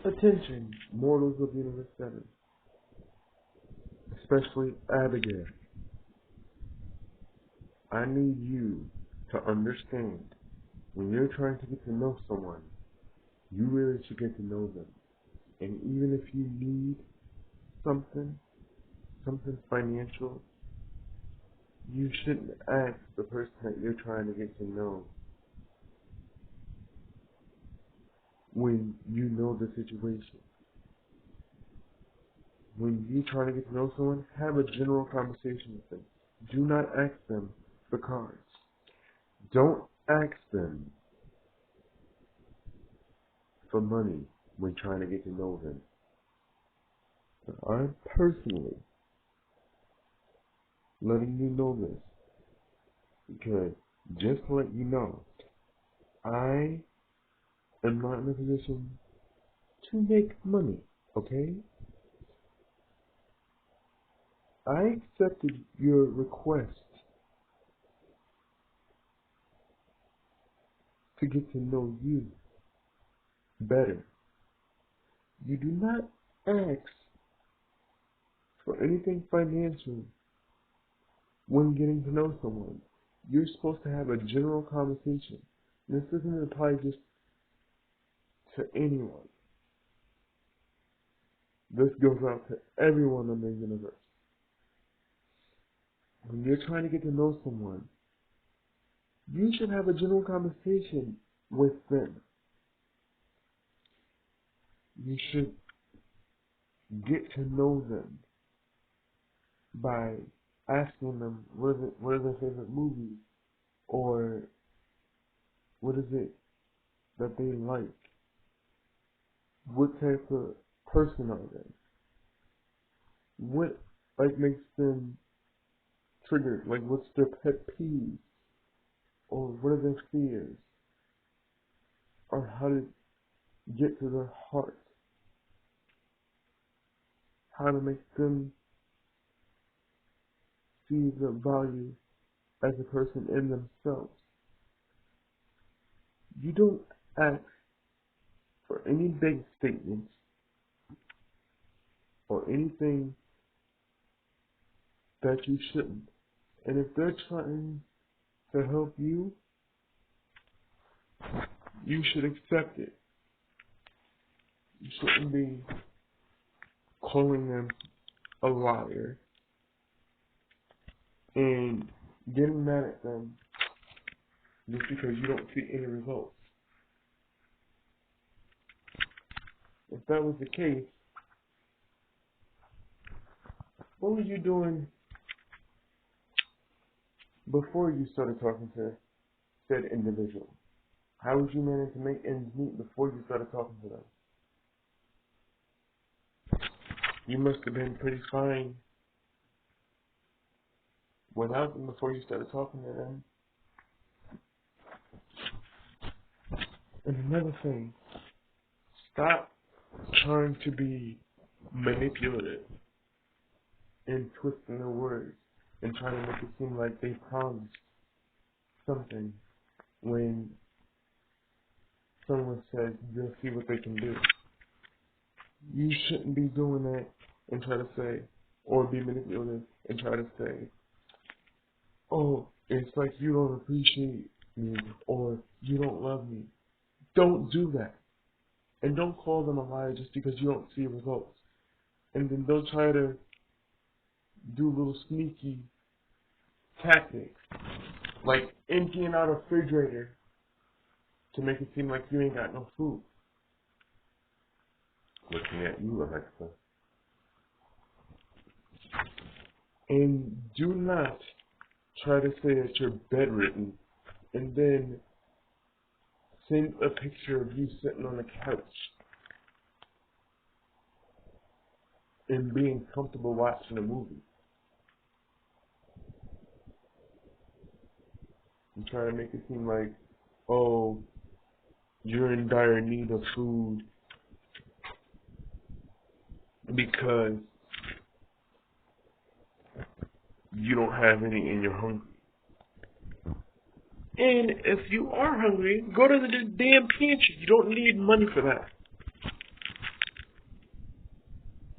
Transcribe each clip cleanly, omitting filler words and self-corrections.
Attention, mortals of Universe 7, especially Abigail. I need you to understand, when you're trying to get to know someone, you really should get to know them. And even if you need something financial, you shouldn't ask the person that you're trying to get to know when you know the situation. When you're trying to get to know someone, have a general conversation with them. Do not ask them for cards. Don't ask them for money when trying to get to know them. I'm personally letting you know this because, just to let you know, I am not in a position to make money, okay? I accepted your request to get to know you better. You do not ask for anything financial when getting to know someone. You're supposed to have a general conversation. This doesn't apply just to anyone. This goes out to everyone in the universe. When you're trying to get to know someone, you should have a general conversation with them. You should get to know them by asking them what are their favorite movies, or what is it that they like. What type of person are they? What makes them triggered? What's their pet peeve? Or what are their fears? Or how to get to their heart? How to make them see the value as a person in themselves. You don't ask for any big statements or anything that you shouldn't. And if they're trying to help you, you should accept it. You shouldn't be calling them a liar and getting mad at them just because you don't see any results. If that was the case, what were you doing before you started talking to said individual? How would you manage to make ends meet before you started talking to them? You must have been pretty fine without them before you started talking to them. And another thing, stop trying to be manipulative and twisting their words and trying to make it seem like they promised something when someone says you'll see what they can do. You shouldn't be doing that and try to say, or be manipulative and try to say, oh, it's like you don't appreciate me or you don't love me. Don't do that. And don't call them a liar just because you don't see results. And then they'll try to do little sneaky tactics, like emptying out a refrigerator to make it seem like you ain't got no food. Looking at you, Alexa. And do not try to say that you're bedridden and then send a picture of you sitting on the couch and being comfortable watching a movie. And try to make it seem like, oh, you're in dire need of food because you don't have any and you're hungry. And if you are hungry, go to the damn pantry. You don't need money for that.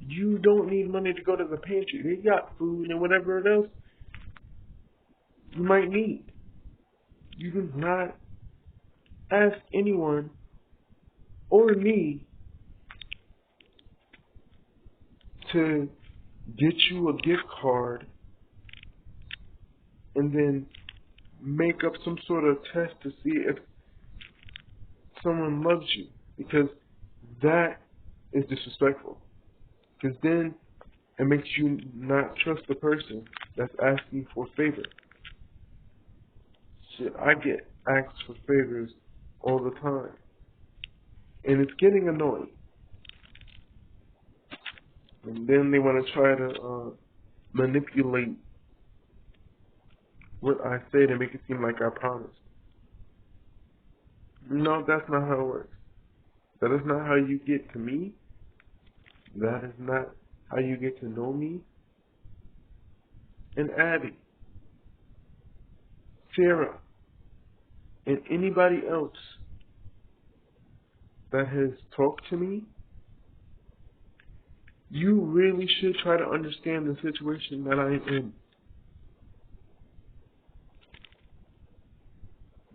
You don't need money to go to the pantry. They got food and whatever else you might need. You do not ask anyone or me to get you a gift card and then make up some sort of test to see if someone loves you, because that is disrespectful. Because then it makes you not trust the person that's asking for a favor. Shit, I get asked for favors all the time, and it's getting annoying. And then they want to try to manipulate what I say to make it seem like I promised. No, that's not how it works. That is not how you get to me. That is not how you get to know me. And Abby, Sarah, and anybody else that has talked to me, you really should try to understand the situation that I am in.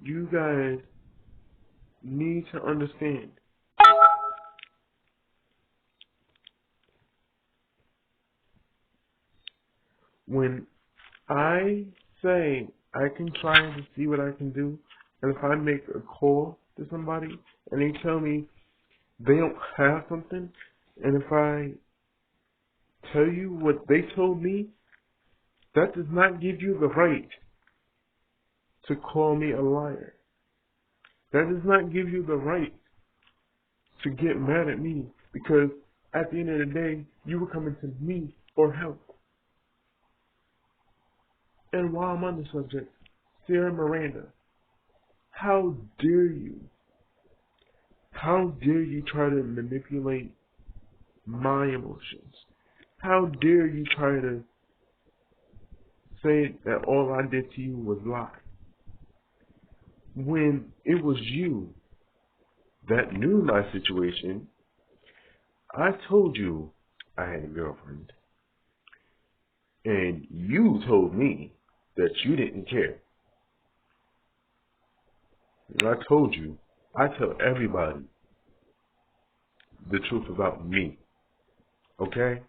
You guys need to understand. When I say I can try to see what I can do, and if I make a call to somebody and they tell me they don't have something, and if I tell you what they told me, that does not give you the right to call me a liar. That does not give you the right to get mad at me, because at the end of the day, you were coming to me for help. And while I'm on the subject, Sarah Miranda, how dare you? How dare you try to manipulate my emotions? How dare you try to say that all I did to you was lie, when it was you that knew my situation? I told you I had a girlfriend, and you told me that you didn't care. And I told you, I tell everybody the truth about me, okay?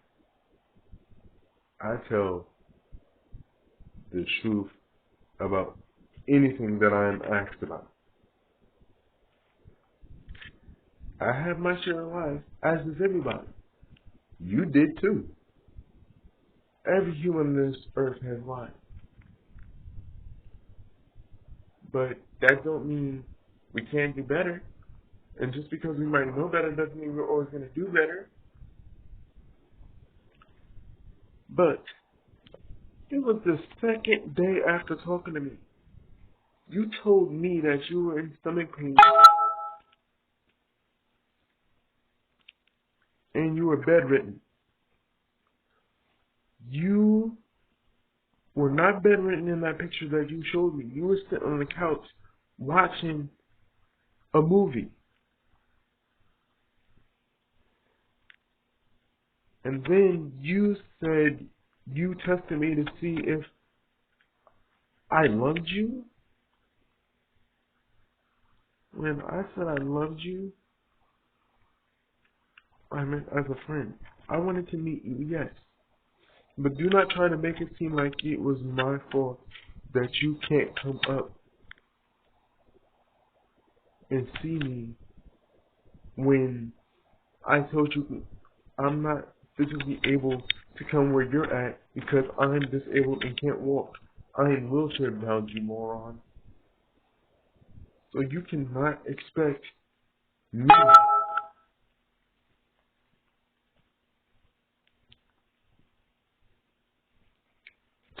I tell the truth about anything that I am asked about. I have my share of lies, as does everybody. You did too. Every human on this earth has lies. But that don't mean we can't do better. And just because we might know better doesn't mean we're always going to do better. But it was the second day after talking to me. You told me that you were in stomach pain and you were bedridden. You were not bedridden in that picture that you showed me. You were sitting on the couch watching a movie. And then you said you tested me to see if I loved you. When I said I loved you, I meant as a friend. I wanted to meet you, yes. But do not try to make it seem like it was my fault that you can't come up and see me when I told you I'm not physically able to come where you're at because I'm disabled and can't walk. I am wheelchair bound, you moron. So you cannot expect me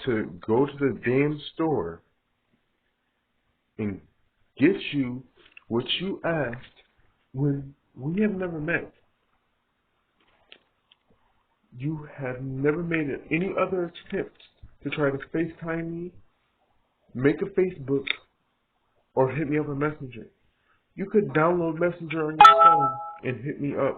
to go to the damn store and get you what you asked when we have never met. You have never made any other attempt to try to FaceTime me, make a Facebook, or hit me up on Messenger. You could download Messenger on your phone and hit me up.